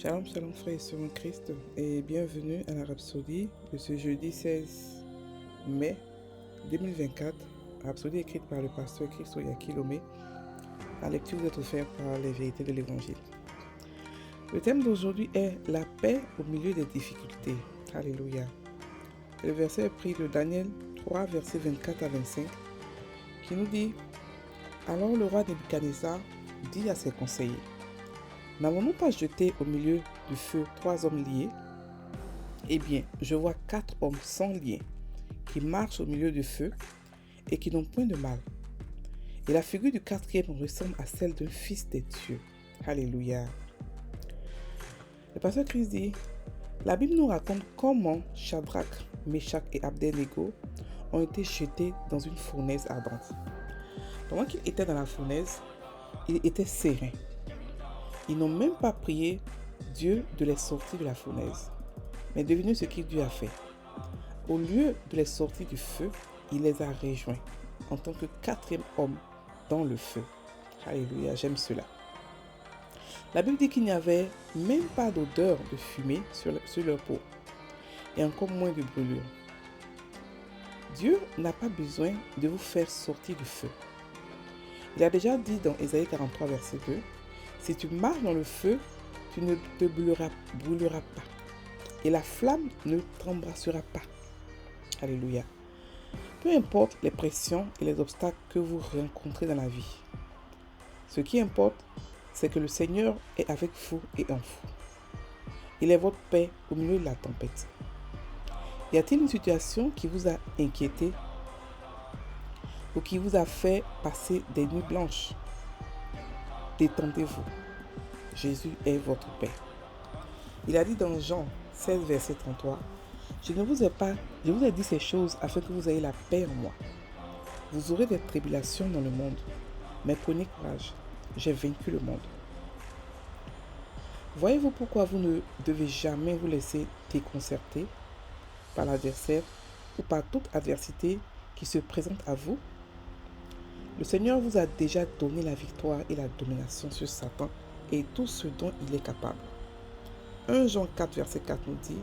Shalom, shalom frères et sœurs en Christ et bienvenue à la Rhapsodie de ce jeudi 16 mai 2024. Rhapsodie écrite par le pasteur Christo Yakilome. La lecture vous est offerte par les vérités de l'Évangile. Le thème d'aujourd'hui est la paix au milieu des difficultés. Alléluia. Le verset est pris de Daniel 3, versets 24 à 25, qui nous dit « Alors le roi Nebuchadnezzar dit à ses conseillers, n'avons-nous pas jeté au milieu du feu 3 hommes liés? Eh bien, je vois 4 hommes sans lien qui marchent au milieu du feu et qui n'ont point de mal. Et la figure du quatrième ressemble à celle d'un fils des dieux. » Alléluia. Le pasteur Christ dit, la Bible nous raconte comment Shadrach, Meshach et Abednego ont été jetés dans une fournaise ardente. Pendant qu'ils étaient dans la fournaise, ils étaient sereins. Ils n'ont même pas prié Dieu de les sortir de la fournaise. Mais devinez ce que Dieu a fait. Au lieu de les sortir du feu, il les a rejoints en tant que quatrième homme dans le feu. Alléluia, j'aime cela. La Bible dit qu'il n'y avait même pas d'odeur de fumée sur leur peau et encore moins de brûlure. Dieu n'a pas besoin de vous faire sortir du feu. Il a déjà dit dans Ésaïe 43, verset 2, si tu marches dans le feu, tu ne te brûleras pas. Et la flamme ne t'embrassera pas. Alléluia. Peu importe les pressions et les obstacles que vous rencontrez dans la vie. Ce qui importe, c'est que le Seigneur est avec vous et en vous. Il est votre paix au milieu de la tempête. Y a-t-il une situation qui vous a inquiété ou qui vous a fait passer des nuits blanches? Détendez-vous. Jésus est votre paix. Il a dit dans Jean 16, verset 33, je vous ai dit ces choses afin que vous ayez la paix en moi. Vous aurez des tribulations dans le monde, mais prenez courage, j'ai vaincu le monde. Voyez-vous pourquoi vous ne devez jamais vous laisser déconcerter par l'adversaire ou par toute adversité qui se présente à vous? Le Seigneur vous a déjà donné la victoire et la domination sur Satan et tout ce dont il est capable. 1 Jean 4, verset 4 nous dit,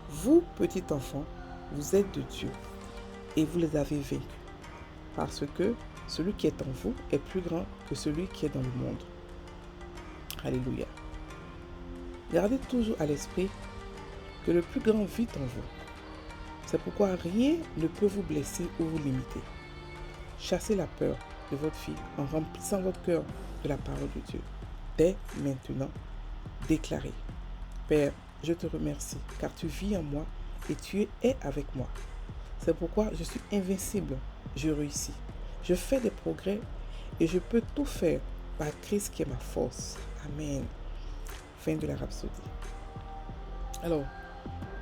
vous, petits enfants, vous êtes de Dieu et vous les avez vaincus, parce que celui qui est en vous est plus grand que celui qui est dans le monde. Alléluia. Gardez toujours à l'esprit que le plus grand vit en vous. C'est pourquoi rien ne peut vous blesser ou vous limiter. Chassez la peur de votre vie en remplissant votre cœur de la parole de Dieu. Dès maintenant, déclarez, Père, je te remercie car tu vis en moi et tu es avec moi. C'est pourquoi je suis invincible, je réussis, je fais des progrès et je peux tout faire par Christ qui est ma force. Amen. Fin de la Rhapsodie. Alors,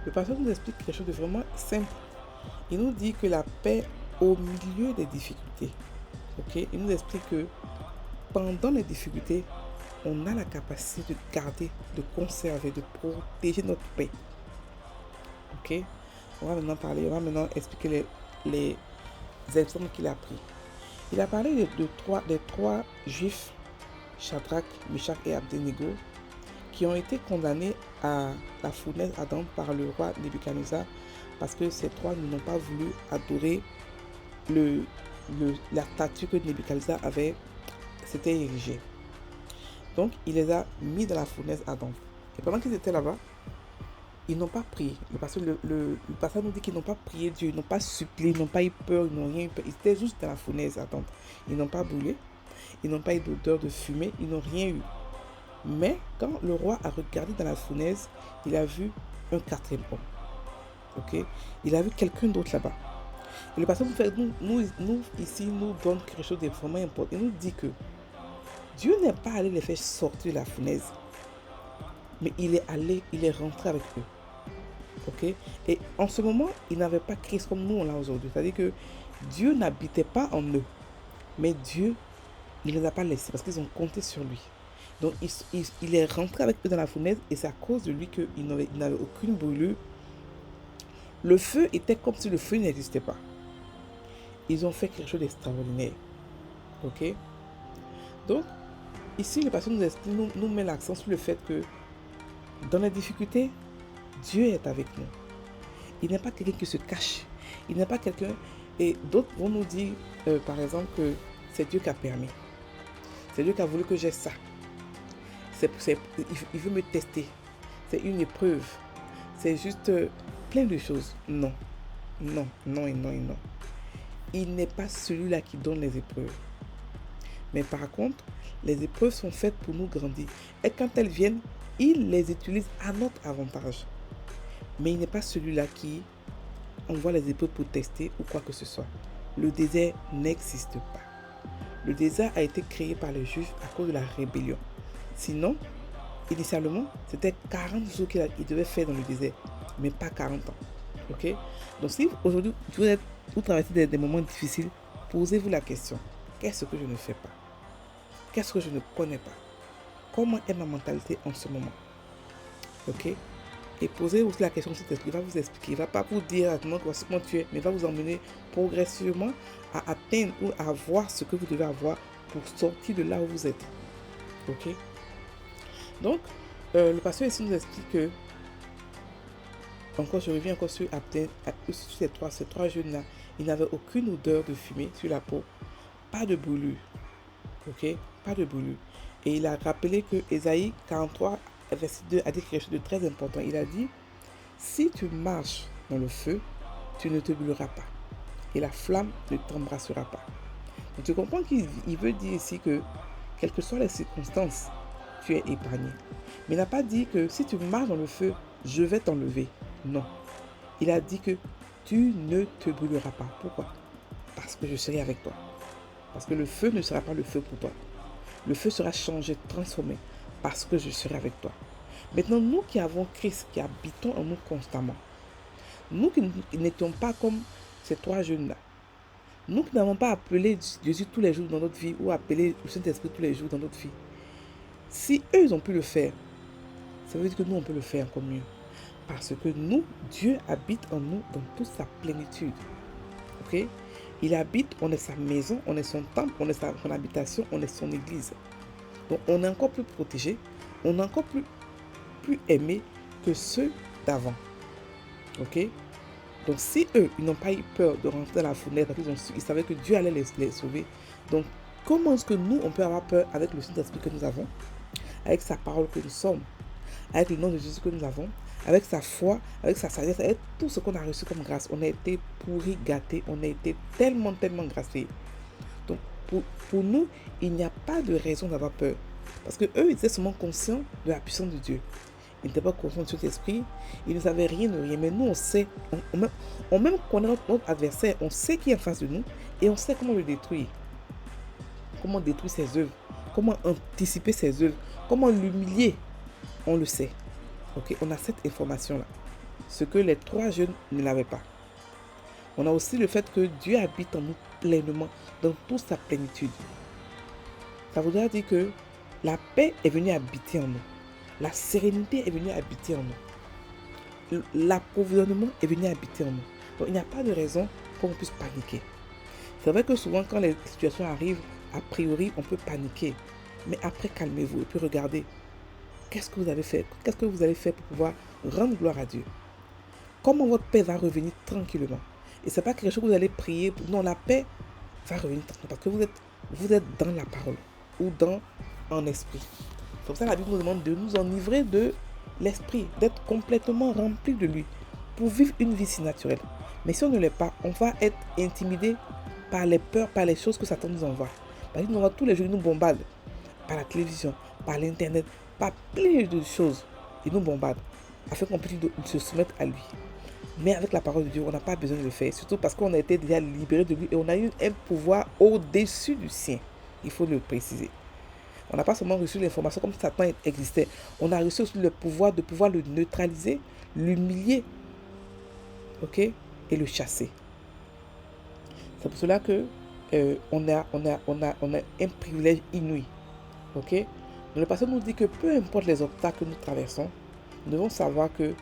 le pasteur nous explique quelque chose de vraiment simple. Il nous dit que la paix au milieu des difficultés. Ok, il nous explique que pendant les difficultés, on a la capacité de garder, de conserver, de protéger notre paix. Ok, on va maintenant expliquer les exemples qu'il a pris. Il a parlé des trois juifs, Shadrach, Meshach et Abednego, qui ont été condamnés à la fournaise ardente par le roi Nebuchadnezzar parce que ces trois n'ont pas voulu adorer la statue que Nebuchadnezzar s'était érigée. Donc, il les a mis dans la fournaise ardente. Et pendant qu'ils étaient là-bas, ils n'ont pas prié. Parce que le passage nous dit qu'ils n'ont pas prié Dieu, ils n'ont pas supplié, ils n'ont pas eu peur, ils n'ont rien eu peur. Ils étaient juste dans la fournaise ardente. Ils n'ont pas brûlé, ils n'ont pas eu d'odeur de fumée, ils n'ont rien eu. Mais quand le roi a regardé dans la fournaise, il a vu un quatrième homme. Ok, il a vu quelqu'un d'autre là-bas. Et le pasteur nous donne quelque chose de vraiment important. Il nous dit que Dieu n'est pas allé les faire sortir de la fournaise, mais il est rentré avec eux. Ok? Et en ce moment, ils n'avaient pas Christ comme nous on l'a aujourd'hui. C'est-à-dire que Dieu n'habitait pas en eux, mais Dieu ne les a pas laissés parce qu'ils ont compté sur lui. Donc il est rentré avec eux dans la fournaise et c'est à cause de lui qu'ils n'avaient aucune brûlure. Le feu était comme si le feu n'existait pas. Ils ont fait quelque chose d'extraordinaire. Ok? Donc, ici, le pasteur nous met l'accent sur le fait que Dans les difficultés, Dieu est avec nous. Il n'est pas quelqu'un qui se cache. Il n'est pas quelqu'un... Et d'autres vont nous dire, par exemple, que c'est Dieu qui a permis. C'est Dieu qui a voulu que j'ai ça. Il veut me tester. C'est une épreuve. C'est juste plein de choses. Non. Non, non et non et non. Il n'est pas celui-là qui donne les épreuves. Mais par contre, les épreuves sont faites pour nous grandir. Et quand elles viennent, il les utilise à notre avantage. Mais il n'est pas celui-là qui envoie les épreuves pour tester ou quoi que ce soit. Le désert n'existe pas. Le désert a été créé par les Juifs à cause de la rébellion. Sinon, initialement, c'était 40 jours qu'il devait faire dans le désert, mais pas 40 ans. Ok? Donc si aujourd'hui vous traversez des moments difficiles, posez-vous la question. Qu'est-ce que je ne fais pas? Qu'est-ce que je ne connais pas? Comment est ma mentalité en ce moment? Ok? Et posez aussi la question, il va vous expliquer. Il ne va pas vous dire voici comment tu es, mais il va vous emmener progressivement à atteindre ou à voir ce que vous devez avoir pour sortir de là où vous êtes. Ok? Donc, le pasteur ici nous explique que, je reviens encore sur ces trois jeunes-là, ils n'avaient aucune odeur de fumée sur la peau, pas de brûlure. Ok? Pas de brûlure. Et il a rappelé que Ésaïe 43, verset 2 a dit quelque chose de très important. Il a dit, si tu marches dans le feu, tu ne te brûleras pas. Et la flamme ne t'embrassera pas. Donc tu comprends qu'il veut dire ici que, quelles que soient les circonstances, tu es épargné. Mais il n'a pas dit que si tu marches dans le feu, je vais t'enlever. Non. Il a dit que tu ne te brûleras pas. Pourquoi? Parce que je serai avec toi. Parce que le feu ne sera pas le feu pour toi. Le feu sera changé, transformé, parce que je serai avec toi. Maintenant, nous qui avons Christ, qui habitons en nous constamment, nous qui n'étions pas comme ces trois jeunes-là, nous qui n'avons pas appelé Jésus tous les jours dans notre vie ou appelé le Saint-Esprit tous les jours dans notre vie, si eux, ils ont pu le faire, ça veut dire que nous, on peut le faire encore mieux. Parce que nous, Dieu habite en nous dans toute sa plénitude. Ok? Il habite, on est sa maison, on est son temple, on est son habitation, on est son église. Donc on est encore plus protégé, on est encore plus aimé que ceux d'avant. Ok? Donc si eux, ils n'ont pas eu peur de rentrer dans la fenêtre, ils savaient que Dieu allait les sauver. Donc comment est-ce que nous, on peut avoir peur avec le Saint-Esprit que nous avons, avec sa parole que nous sommes, avec le nom de Jésus que nous avons, avec sa foi, avec sa sagesse, avec tout ce qu'on a reçu comme grâce. On a été pourri, gâtés, on a été tellement graciés. Donc pour nous, il n'y a pas de raison d'avoir peur. Parce que eux, ils étaient seulement conscients de la puissance de Dieu. Ils n'étaient pas conscients de cet esprit. Ils ne savaient rien de rien. Mais nous, on sait, on même connaît notre adversaire. On sait qui est en face de nous et on sait comment le détruire. Comment détruire ses œuvres. Comment anticiper ses œuvres. Comment l'humilier. On le sait. Ok, on a cette information-là. Ce que les trois jeunes ne l'avaient pas. On a aussi le fait que Dieu habite en nous pleinement, dans toute sa plénitude. Ça voudrait dire que la paix est venue habiter en nous. La sérénité est venue habiter en nous. L'approvisionnement est venu habiter en nous. Donc il n'y a pas de raison pour qu'on puisse paniquer. C'est vrai que souvent quand les situations arrivent, a priori on peut paniquer. Mais après calmez-vous et puis regardez. Qu'est-ce que vous avez fait? Qu'est-ce que vous allez faire pour pouvoir rendre gloire à Dieu? Comment votre paix va revenir tranquillement? Et ce n'est pas quelque chose que vous allez prier. Non, la paix va revenir tranquillement parce que vous êtes dans la parole ou en esprit. C'est pour ça que la Bible nous demande de nous enivrer de l'esprit, d'être complètement rempli de lui pour vivre une vie si naturelle. Mais si on ne l'est pas, on va être intimidé par les peurs, par les choses que Satan nous envoie. Parce qu'il nous envoie tous les jours, il nous bombarde par la télévision, par l'internet, par plein de choses. Il nous bombarde afin qu'on puisse se soumettre à lui. Mais avec la parole de Dieu, on n'a pas besoin de le faire. Surtout parce qu'on a été déjà libéré de lui et on a eu un pouvoir au-dessus du sien. Il faut le préciser. On n'a pas seulement reçu l'information comme Satan existait. On a reçu aussi le pouvoir de pouvoir le neutraliser, l'humilier, ok, et le chasser. C'est pour cela que on a un privilège inouï, ok. Donc le pasteur nous dit que peu importe les obstacles que nous traversons, nous devons savoir que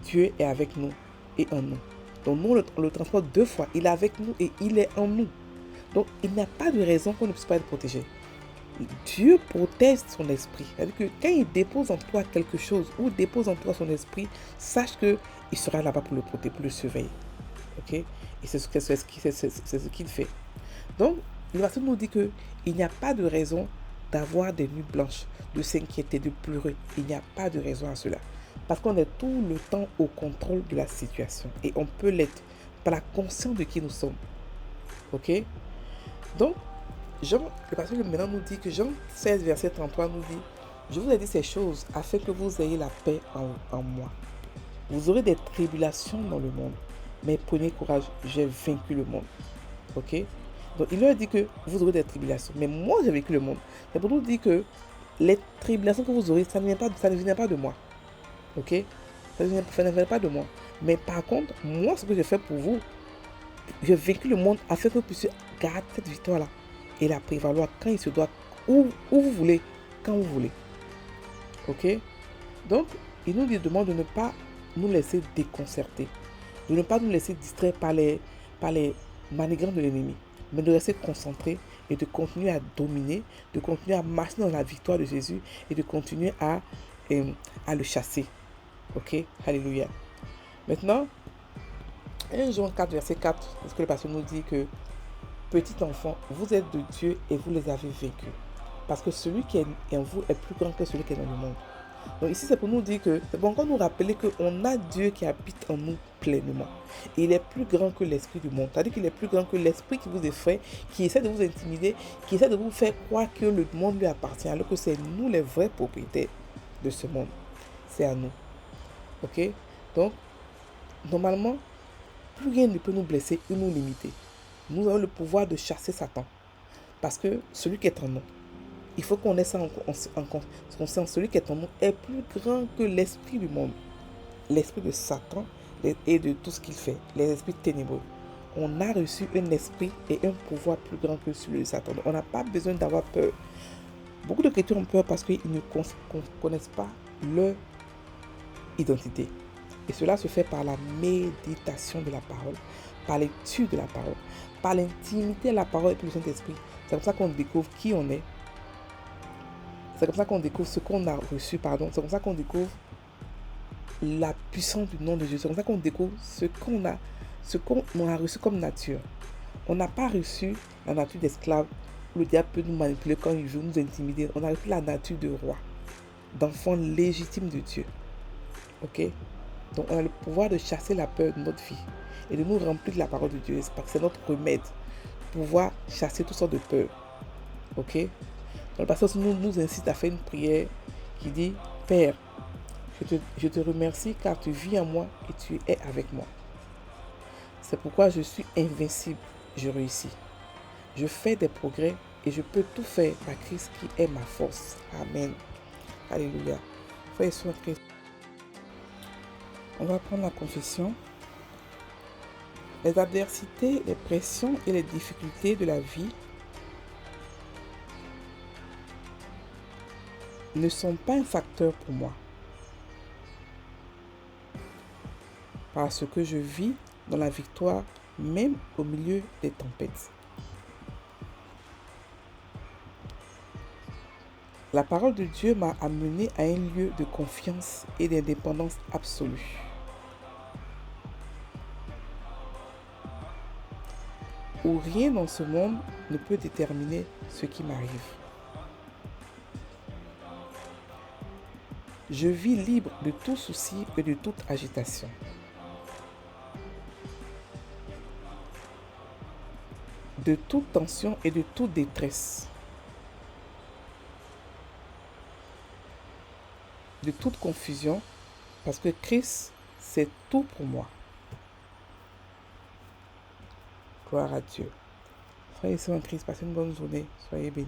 Dieu est avec nous et en nous. Donc nous, on le transporte deux fois. Il est avec nous et il est en nous. Donc il n'y a pas de raison qu'on ne puisse pas être protégé. Dieu protège son esprit. C'est-à-dire que quand il dépose en toi quelque chose ou dépose en toi son esprit, sache qu'il sera là-bas pour le protéger, pour le surveiller. Ok? Et c'est ce qu'il fait. Donc, le verset nous dit qu'il n'y a pas de raison d'avoir des nuits blanches, de s'inquiéter, de pleurer. Il n'y a pas de raison à cela. Parce qu'on est tout le temps au contrôle de la situation. Et on peut l'être par la conscience de qui nous sommes. Ok? Donc, le pasteur maintenant nous dit que Jean 16, verset 33 nous dit: je vous ai dit ces choses afin que vous ayez la paix en moi. Vous aurez des tribulations dans le monde, mais prenez courage, j'ai vaincu le monde. Ok? Donc il leur dit que vous aurez des tribulations, mais moi j'ai vaincu le monde. C'est pour nous dire que les tribulations que vous aurez, ça ne vient pas de moi. Ok? Ça ne vient pas de moi. Mais par contre, moi, ce que je fais pour vous, j'ai vaincu le monde afin que vous puissiez garder cette victoire-là et la prévaloir quand il se doit, où vous voulez, quand vous voulez. Ok? Donc, il nous demande de ne pas nous laisser déconcerter, de ne pas nous laisser distraire par les manigances de l'ennemi, mais de rester concentré et de continuer à dominer, de continuer à marcher dans la victoire de Jésus et de continuer à le chasser. Ok? Alléluia. Maintenant, 1 Jean 4, verset 4, parce que le pasteur nous dit que petit enfant, vous êtes de Dieu et vous les avez vaincus. Parce que celui qui est en vous est plus grand que celui qui est dans le monde. Donc ici, c'est pour nous dire que, c'est pour encore nous rappeler qu'on a Dieu qui habite en nous pleinement. Et il est plus grand que l'esprit du monde. C'est-à-dire qu'il est plus grand que l'esprit qui vous effraie, qui essaie de vous intimider, qui essaie de vous faire croire que le monde lui appartient, alors que c'est nous les vrais propriétaires de ce monde. C'est à nous. Ok? Donc, normalement, plus rien ne peut nous blesser ou nous limiter. Nous avons le pouvoir de chasser Satan. Parce que celui qui est en nous, il faut qu'on ait ça en conscience. Celui qui est en nous est plus grand que l'esprit du monde. L'esprit de Satan et de tout ce qu'il fait. Les esprits ténébreux. On a reçu un esprit et un pouvoir plus grand que celui de Satan. On n'a pas besoin d'avoir peur. Beaucoup de chrétiens ont peur parce qu'ils ne connaissent pas leur identité. Et cela se fait par la méditation de la parole, par l'étude de la parole, par l'intimité de la parole et puis le Saint-Esprit. C'est comme ça qu'on découvre qui on est. C'est comme ça qu'on découvre ce qu'on a reçu, C'est comme ça qu'on découvre la puissance du nom de Jésus. C'est comme ça qu'on découvre ce qu'on a reçu comme nature. On n'a pas reçu la nature d'esclave où le diable peut nous manipuler quand il veut nous intimider. On a reçu la nature de roi, d'enfant légitime de Dieu. Ok? Donc on a le pouvoir de chasser la peur de notre vie et de nous remplir de la parole de Dieu. Parce que c'est notre remède. Pouvoir chasser toutes sortes de peurs. Ok? Donc le pasteur nous incite à faire une prière qui dit: Père, je te remercie car tu vis en moi et tu es avec moi. C'est pourquoi je suis invincible, je réussis. Je fais des progrès et je peux tout faire par Christ qui est ma force. Amen. Alléluia. Frères et sœurs en Christ. On va prendre la confession. Les adversités, les pressions et les difficultés de la vie ne sont pas un facteur pour moi. Parce que je vis dans la victoire même au milieu des tempêtes. La parole de Dieu m'a amené à un lieu de confiance et d'indépendance absolue. Où rien dans ce monde ne peut déterminer ce qui m'arrive. Je vis libre de tout souci et de toute agitation. De toute tension et de toute détresse. De toute confusion, parce que Christ, c'est tout pour moi. Gloire à Dieu. Frères et sœurs en Christ, passez une bonne journée. Soyez bénis.